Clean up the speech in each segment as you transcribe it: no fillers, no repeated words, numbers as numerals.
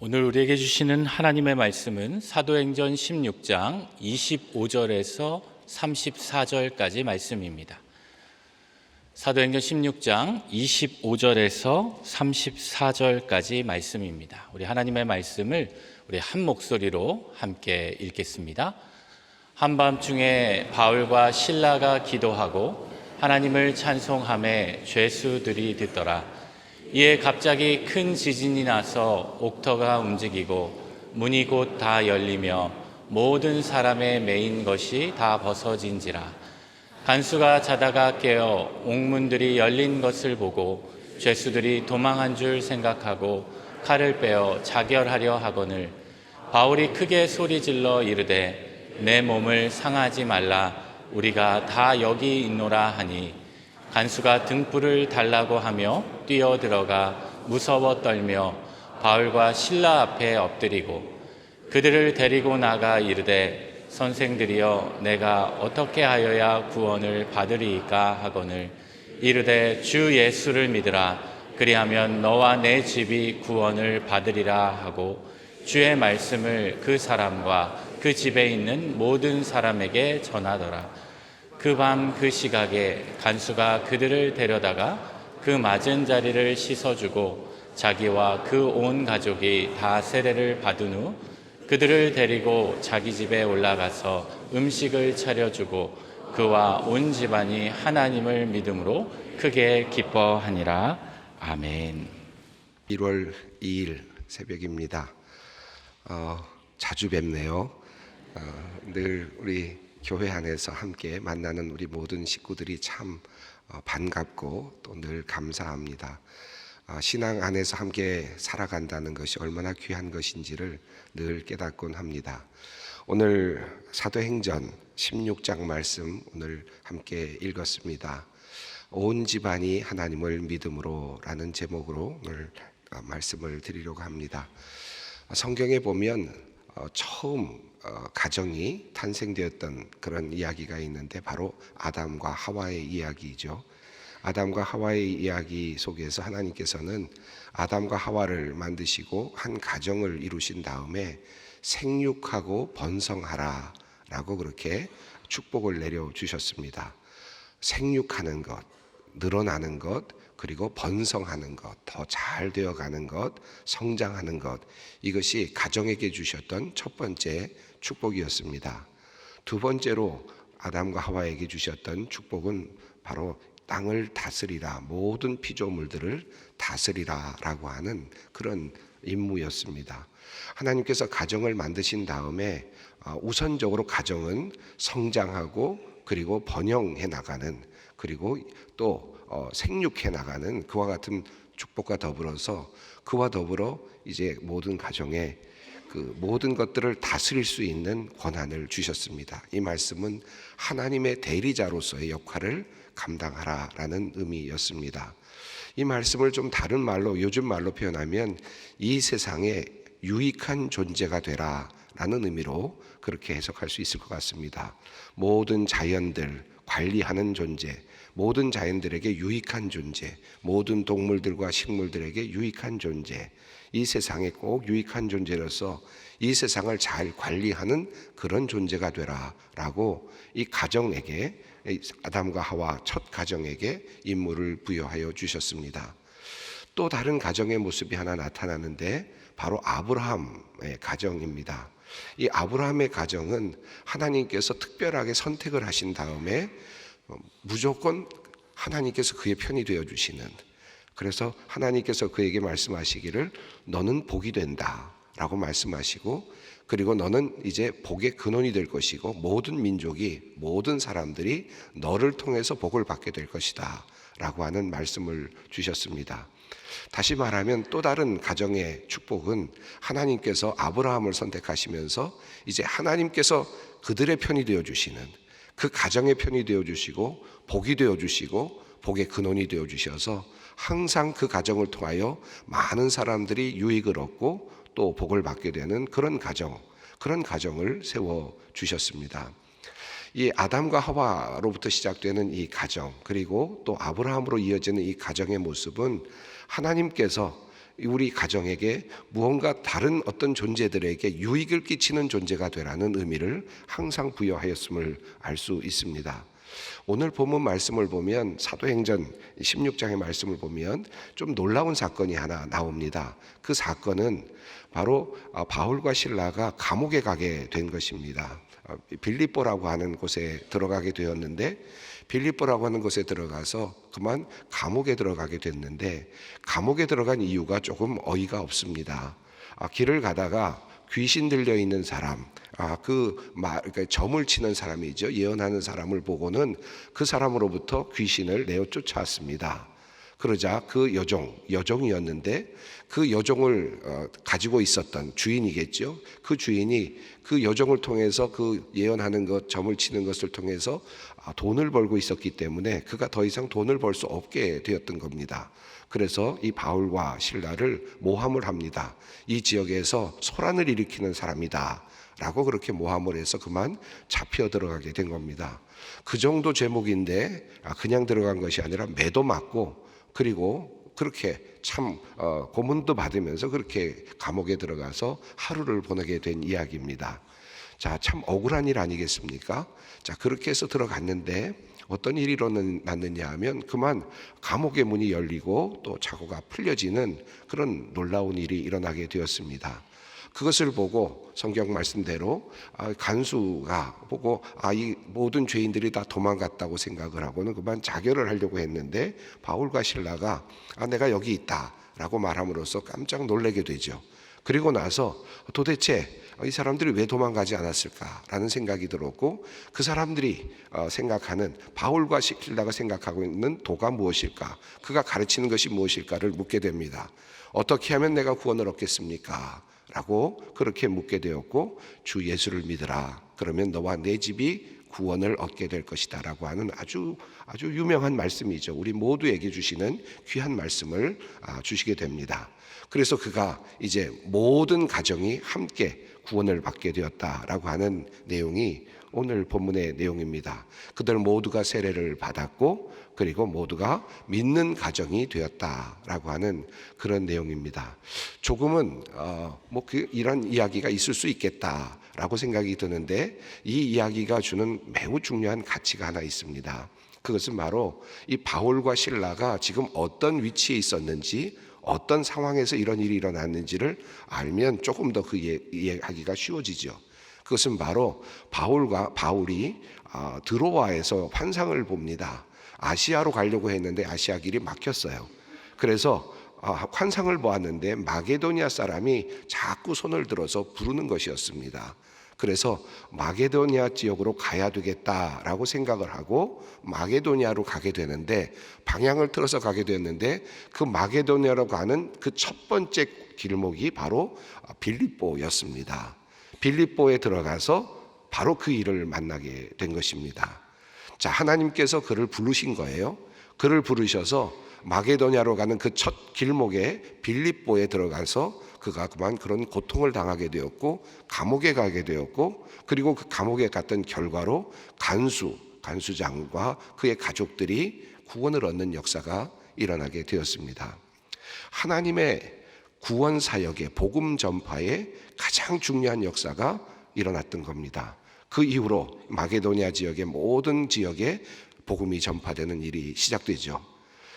오늘 우리에게 주시는 하나님의 말씀은 사도행전 16장 25절에서 34절까지 말씀입니다. 사도행전 16장 25절에서 34절까지 말씀입니다. 우리 하나님의 말씀을 우리 한 목소리로 함께 읽겠습니다. 한밤중에 바울과 실라가 기도하고 하나님을 찬송하며 죄수들이 듣더라. 이에 갑자기 큰 지진이 나서 옥터가 움직이고 문이 곧 다 열리며 모든 사람의 매인 것이 다 벗어진지라. 간수가 자다가 깨어 옥문들이 열린 것을 보고 죄수들이 도망한 줄 생각하고 칼을 빼어 자결하려 하거늘 바울이 크게 소리질러 이르되 내 몸을 상하지 말라. 우리가 다 여기 있노라 하니 간수가 등불을 달라고 하며 뛰어들어가 무서워 떨며 바울과 실라 앞에 엎드리고 그들을 데리고 나가 이르되 선생들이여 내가 어떻게 하여야 구원을 받으리이까 하거늘 이르되 주 예수를 믿으라. 그리하면 너와 내 집이 구원을 받으리라 하고 주의 말씀을 그 사람과 그 집에 있는 모든 사람에게 전하더라. 그 밤 그 시각에 간수가 그들을 데려다가 그 맞은 자리를 씻어주고 자기와 그 온 가족이 다 세례를 받은 후 그들을 데리고 자기 집에 올라가서 음식을 차려주고 그와 온 집안이 하나님을 믿음으로 크게 기뻐하니라. 아멘. 1월 2일 새벽입니다. 자주 뵙네요. 늘 우리 교회 안에서 함께 만나는 우리 모든 식구들이 참 반갑고 또 늘 감사합니다. 신앙 안에서 함께 살아간다는 것이 얼마나 귀한 것인지를 늘 깨닫곤 합니다. 오늘 사도행전 16장 말씀 오늘 함께 읽었습니다. 온 집안이 하나님을 믿음으로 라는 제목으로 오늘 말씀을 드리려고 합니다. 성경에 보면 처음 가정이 탄생되었던 그런 이야기가 있는데 바로 아담과 하와의 이야기이죠. 아담과 하와의 이야기 속에서 하나님께서는 아담과 하와를 만드시고 한 가정을 이루신 다음에 생육하고 번성하라 라고 그렇게 축복을 내려주셨습니다. 생육하는 것, 늘어나는 것, 그리고 번성하는 것, 더 잘 되어가는 것, 성장하는 것, 이것이 가정에게 주셨던 첫 번째 축복이었습니다. 두 번째로 아담과 하와에게 주셨던 축복은 바로 땅을 다스리라, 모든 피조물들을 다스리라 라고 하는 그런 임무였습니다. 하나님께서 가정을 만드신 다음에 우선적으로 가정은 성장하고 그리고 번영해 나가는, 그리고 또 생육해 나가는 그와 같은 축복과 더불어서 그와 더불어 이제 모든 가정에 그 모든 것들을 다스릴 수 있는 권한을 주셨습니다. 이 말씀은 하나님의 대리자로서의 역할을 감당하라라는 의미였습니다. 이 말씀을 좀 다른 말로, 요즘 말로 표현하면 이 세상에 유익한 존재가 되라라는 의미로 그렇게 해석할 수 있을 것 같습니다. 모든 자연들 관리하는 존재, 모든 자연들에게 유익한 존재, 모든 동물들과 식물들에게 유익한 존재, 이 세상에 꼭 유익한 존재로서 이 세상을 잘 관리하는 그런 존재가 되라라고 이 가정에게, 아담과 하와 첫 가정에게 임무를 부여하여 주셨습니다. 또 다른 가정의 모습이 하나 나타나는데 바로 아브라함의 가정입니다. 이 아브라함의 가정은 하나님께서 특별하게 선택을 하신 다음에 무조건 하나님께서 그의 편이 되어 주시는, 그래서 하나님께서 그에게 말씀하시기를 너는 복이 된다 라고 말씀하시고, 그리고 너는 이제 복의 근원이 될 것이고 모든 민족이, 모든 사람들이 너를 통해서 복을 받게 될 것이다 라고 하는 말씀을 주셨습니다. 다시 말하면 또 다른 가정의 축복은 하나님께서 아브라함을 선택하시면서 이제 하나님께서 그들의 편이 되어 주시는, 그 가정의 편이 되어 주시고 복이 되어 주시고 복의 근원이 되어 주셔서 항상 그 가정을 통하여 많은 사람들이 유익을 얻고 또 복을 받게 되는 그런 가정을 세워 주셨습니다. 이 아담과 하와로부터 시작되는 이 가정, 그리고 또 아브라함으로 이어지는 이 가정의 모습은 하나님께서 우리 가정에게 무언가 다른 어떤 존재들에게 유익을 끼치는 존재가 되라는 의미를 항상 부여하였음을 알 수 있습니다. 오늘 본문 말씀을 보면 사도행전 16장의 말씀을 보면 좀 놀라운 사건이 하나 나옵니다. 그 사건은 바로 바울과 실라가 감옥에 가게 된 것입니다. 빌립보라고 하는 곳에 들어가게 되었는데, 빌립보라고 하는 곳에 들어가서 그만 감옥에 들어가게 됐는데, 감옥에 들어간 이유가 조금 어이가 없습니다. 길을 가다가 귀신 들려 있는 사람, 그러니까 점을 치는 사람이죠. 예언하는 사람을 보고는 그 사람으로부터 귀신을 내어 쫓아왔습니다. 그러자 그 여종이었는데 그 여종을 가지고 있었던 주인이겠죠. 그 주인이 그 여종을 통해서 그 예언하는 것, 점을 치는 것을 통해서 돈을 벌고 있었기 때문에 그가 더 이상 돈을 벌 수 없게 되었던 겁니다. 그래서 이 바울과 실라를 모함을 합니다. 이 지역에서 소란을 일으키는 사람이다 라고 그렇게 모함을 해서 그만 잡혀 들어가게 된 겁니다. 그 정도 제목인데 그냥 들어간 것이 아니라 매도 맞고, 그리고 그렇게 참 고문도 받으면서 그렇게 감옥에 들어가서 하루를 보내게 된 이야기입니다. 자, 참 억울한 일 아니겠습니까? 자, 그렇게 해서 들어갔는데 어떤 일이 일어났느냐 하면 그만 감옥의 문이 열리고 또 차고가 풀려지는 그런 놀라운 일이 일어나게 되었습니다. 그것을 보고 성경 말씀대로 간수가 보고 이 모든 죄인들이 다 도망갔다고 생각을 하고는 그만 자결을 하려고 했는데, 바울과 실라가 내가 여기 있다라고 말함으로써 깜짝 놀라게 되죠. 그리고 나서 도대체 이 사람들이 왜 도망가지 않았을까라는 생각이 들었고, 그 사람들이 생각하는, 바울과 실라가 생각하고 있는 도가 무엇일까, 그가 가르치는 것이 무엇일까를 묻게 됩니다. 어떻게 하면 내가 구원을 얻겠습니까? 라고 그렇게 묻게 되었고, 주 예수를 믿으라, 그러면 너와 내 집이 구원을 얻게 될 것이다 라고 하는 아주 유명한 말씀이죠. 우리 모두에게 주시는 귀한 말씀을 주시게 됩니다. 그래서 그가 이제 모든 가정이 함께 구원을 받게 되었다라고 하는 내용이 오늘 본문의 내용입니다. 그들 모두가 세례를 받았고, 그리고 모두가 믿는 가정이 되었다라고 하는 그런 내용입니다. 조금은 이런 이야기가 있을 수 있겠다라고 생각이 드는데, 이 이야기가 주는 매우 중요한 가치가 하나 있습니다. 그것은 바로 이 바울과 실라가 지금 어떤 위치에 있었는지, 어떤 상황에서 이런 일이 일어났는지를 알면 조금 더 그 이해하기가 쉬워지죠. 그것은 바로 바울이 드로아에서 환상을 봅니다. 아시아로 가려고 했는데 아시아 길이 막혔어요. 그래서 환상을 보았는데 마게도니아 사람이 자꾸 손을 들어서 부르는 것이었습니다. 그래서 마게도니아 지역으로 가야 되겠다라고 생각을 하고 마게도니아로 가게 되는데, 방향을 틀어서 가게 되었는데 그 마게도니아로 가는 그 첫 번째 길목이 바로 빌립보였습니다. 빌립보에 들어가서 바로 그 일을 만나게 된 것입니다. 자, 하나님께서 그를 부르신 거예요. 그를 부르셔서 마게도냐로 가는 그 첫 길목에 빌립보에 들어가서 그가 그만 그런 고통을 당하게 되었고, 감옥에 가게 되었고, 그리고 그 감옥에 갔던 결과로 간수장과 그의 가족들이 구원을 얻는 역사가 일어나게 되었습니다. 하나님의 구원 사역의 복음 전파에 가장 중요한 역사가 일어났던 겁니다. 그 이후로 마게도니아 지역의 모든 지역에 복음이 전파되는 일이 시작되죠.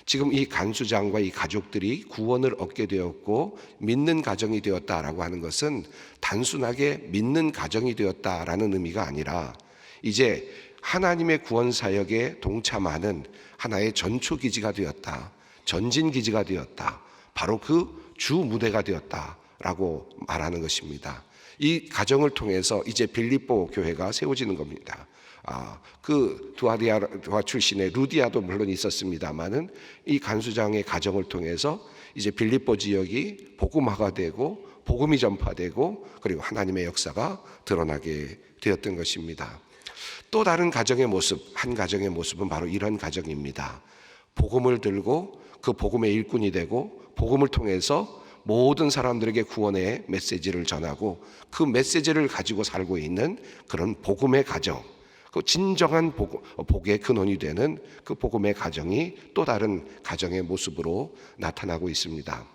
지금 이 간수장과 이 가족들이 구원을 얻게 되었고 믿는 가정이 되었다라고 하는 것은 단순하게 믿는 가정이 되었다라는 의미가 아니라, 이제 하나님의 구원 사역에 동참하는 하나의 전초기지가 되었다, 전진기지가 되었다, 바로 그 주 무대가 되었다라고 말하는 것입니다. 이 가정을 통해서 이제 빌립보 교회가 세워지는 겁니다. 그 두아디아 출신의 루디아도 물론 있었습니다만은 이 간수장의 가정을 통해서 이제 빌립보 지역이 복음화가 되고 복음이 전파되고, 그리고 하나님의 역사가 드러나게 되었던 것입니다. 또 다른 가정의 모습, 한 가정의 모습은 바로 이런 가정입니다. 복음을 들고 그 복음의 일꾼이 되고 복음을 통해서 모든 사람들에게 구원의 메시지를 전하고 그 메시지를 가지고 살고 있는 그런 복음의 가정, 그 진정한 복의 근원이 되는 그 복음의 가정이 또 다른 가정의 모습으로 나타나고 있습니다.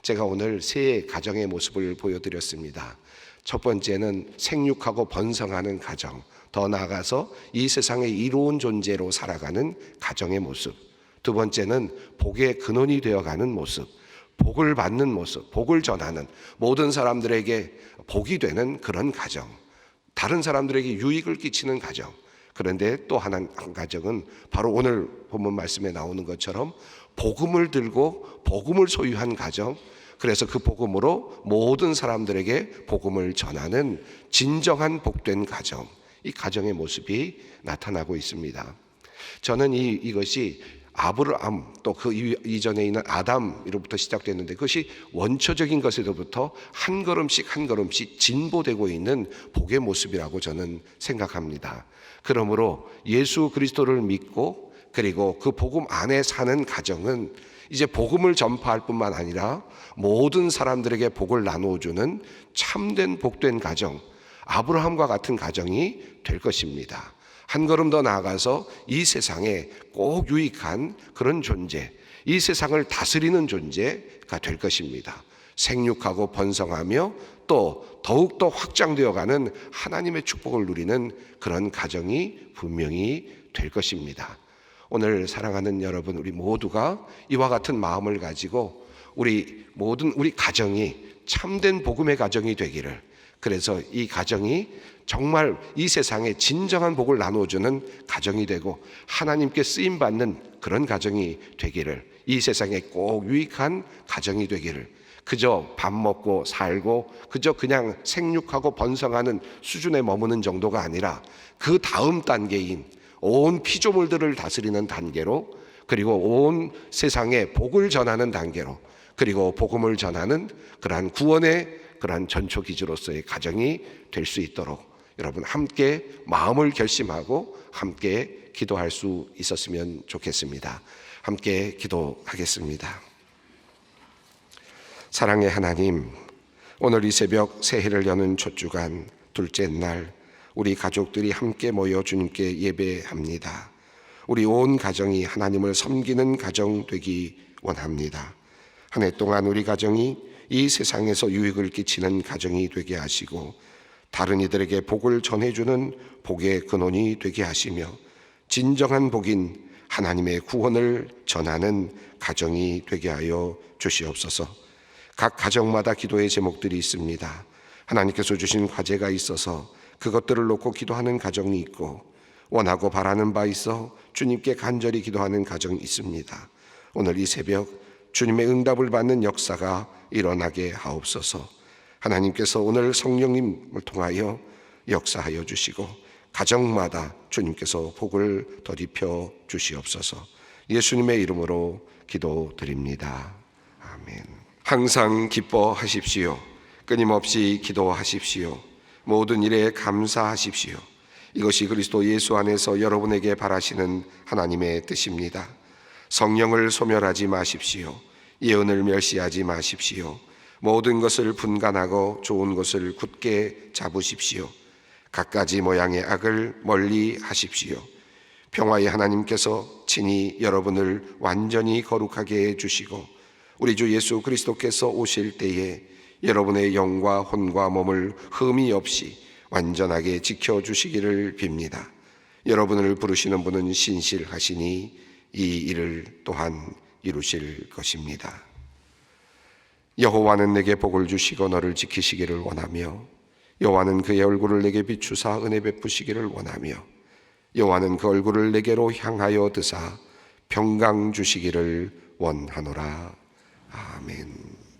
제가 오늘 세 가정의 모습을 보여드렸습니다. 첫 번째는 생육하고 번성하는 가정, 더 나아가서 이 세상의 이로운 존재로 살아가는 가정의 모습. 두 번째는 복의 근원이 되어가는 모습, 복을 받는 모습, 복을 전하는, 모든 사람들에게 복이 되는 그런 가정, 다른 사람들에게 유익을 끼치는 가정. 그런데 또 한 가정은 바로 오늘 본문 말씀에 나오는 것처럼 복음을 들고 복음을 소유한 가정, 그래서 그 복음으로 모든 사람들에게 복음을 전하는 진정한 복된 가정, 이 가정의 모습이 나타나고 있습니다. 저는 이것이 아브라함 또 그 이전에 있는 아담으로부터 시작됐는데, 그것이 원초적인 것에서부터 한 걸음씩 한 걸음씩 진보되고 있는 복의 모습이라고 저는 생각합니다. 그러므로 예수 그리스도를 믿고 그리고 그 복음 안에 사는 가정은 이제 복음을 전파할 뿐만 아니라 모든 사람들에게 복을 나누어주는 참된 복된 가정, 아브라함과 같은 가정이 될 것입니다. 한 걸음 더 나아가서 이 세상에 꼭 유익한 그런 존재, 이 세상을 다스리는 존재가 될 것입니다. 생육하고 번성하며 또 더욱더 확장되어가는 하나님의 축복을 누리는 그런 가정이 분명히 될 것입니다. 오늘 사랑하는 여러분, 우리 모두가 이와 같은 마음을 가지고 우리 가정이 참된 복음의 가정이 되기를, 그래서 이 가정이 정말 이 세상에 진정한 복을 나누어주는 가정이 되고 하나님께 쓰임받는 그런 가정이 되기를, 이 세상에 꼭 유익한 가정이 되기를, 그저 밥 먹고 살고 그저 그냥 생육하고 번성하는 수준에 머무는 정도가 아니라 그 다음 단계인 온 피조물들을 다스리는 단계로, 그리고 온 세상에 복을 전하는 단계로, 그리고 복음을 전하는 그러한 구원의 그러한 전초기지로서의 가정이 될 수 있도록 여러분 함께 마음을 결심하고 함께 기도할 수 있었으면 좋겠습니다. 함께 기도하겠습니다. 사랑의 하나님, 오늘 이 새벽 새해를 여는 첫 주간 둘째 날 우리 가족들이 함께 모여 주님께 예배합니다. 우리 온 가정이 하나님을 섬기는 가정 되기 원합니다. 한 해 동안 우리 가정이 이 세상에서 유익을 끼치는 가정이 되게 하시고 다른 이들에게 복을 전해주는 복의 근원이 되게 하시며 진정한 복인 하나님의 구원을 전하는 가정이 되게 하여 주시옵소서. 각 가정마다 기도의 제목들이 있습니다. 하나님께서 주신 과제가 있어서 그것들을 놓고 기도하는 가정이 있고, 원하고 바라는 바 있어 주님께 간절히 기도하는 가정이 있습니다. 오늘 이 새벽 주님의 응답을 받는 역사가 일어나게 하옵소서. 하나님께서 오늘 성령님을 통하여 역사하여 주시고 가정마다 주님께서 복을 덧입혀 주시옵소서. 예수님의 이름으로 기도드립니다. 아멘. 항상 기뻐하십시오. 끊임없이 기도하십시오. 모든 일에 감사하십시오. 이것이 그리스도 예수 안에서 여러분에게 바라시는 하나님의 뜻입니다. 성령을 소멸하지 마십시오. 예언을 멸시하지 마십시오. 모든 것을 분간하고 좋은 것을 굳게 잡으십시오. 갖가지 모양의 악을 멀리 하십시오. 평화의 하나님께서 친히 여러분을 완전히 거룩하게 해주시고 우리 주 예수 그리스도께서 오실 때에 여러분의 영과 혼과 몸을 흠이 없이 완전하게 지켜주시기를 빕니다. 여러분을 부르시는 분은 신실하시니 이 일을 또한 이루실 것입니다. 여호와는 내게 복을 주시고 너를 지키시기를 원하며 여호와는 그의 얼굴을 내게 비추사 은혜 베푸시기를 원하며 여호와는 그 얼굴을 내게로 향하여 드사 평강 주시기를 원하노라. 아멘.